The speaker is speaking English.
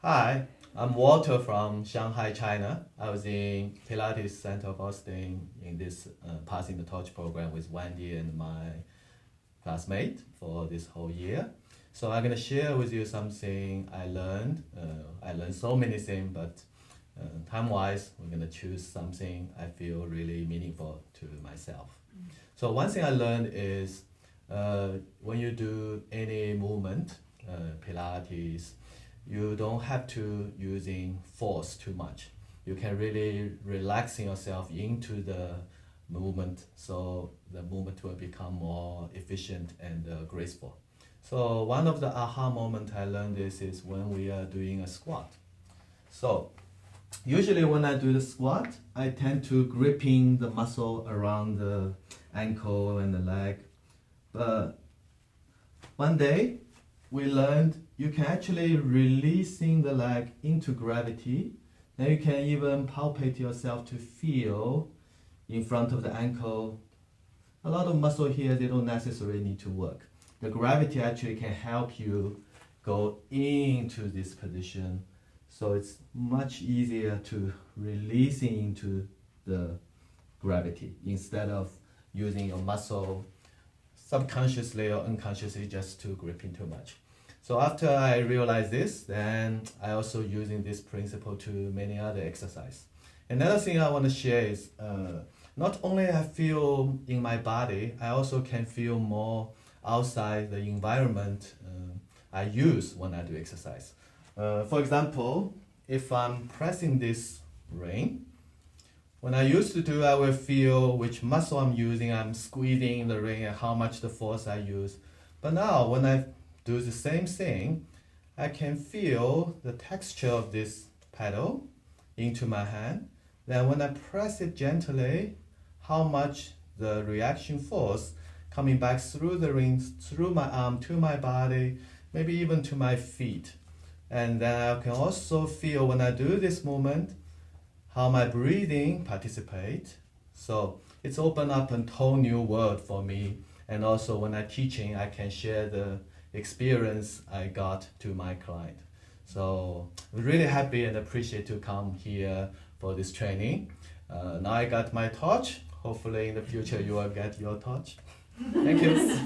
Hi, I'm Walter from Shanghai, China. I was in Pilates Center of Austin in this Passing the Torch program with Wendy and my classmate for this whole year. So I'm gonna share with you something I learned. I learned so many things, but time-wise, we're gonna choose something I feel really meaningful to myself. So one thing I learned is when you do any movement, Pilates, you don't have to using force too much. You can really relaxing yourself into the movement, so the movement will become more efficient and graceful. So one of the aha moment I learned this is when we are doing a squat. So usually when I do the squat, I tend to gripping the muscle around the ankle and the leg. But one day we learned you can actually releasing the leg into gravity. Then you can even palpate yourself to feel in front of the ankle. A lot of muscle here, they don't necessarily need to work. The gravity actually can help you go into this position. So it's much easier to releasing into the gravity instead of using your muscle subconsciously or unconsciously just to gripping too much. So after I realized this, then I also using this principle to many other exercise. Another thing I want to share is not only I feel in my body, I also can feel more outside the environment I use when I do exercise. For example, if I'm pressing this ring, when I used to do, I will feel which muscle I'm using, I'm squeezing the ring and how much the force I use. But now when I do the same thing, I can feel the texture of this pedal into my hand. Then when I press it gently, how much the reaction force coming back through the ring, through my arm, to my body, maybe even to my feet. And then I can also feel when I do this movement, how my breathing participate. So it's opened up a whole new world for me. And also when I'm teaching, I can share the experience I got to my client. So I'm really happy and appreciate to come here for this training. Now I got my torch. Hopefully in the future you will get your torch. Thank you.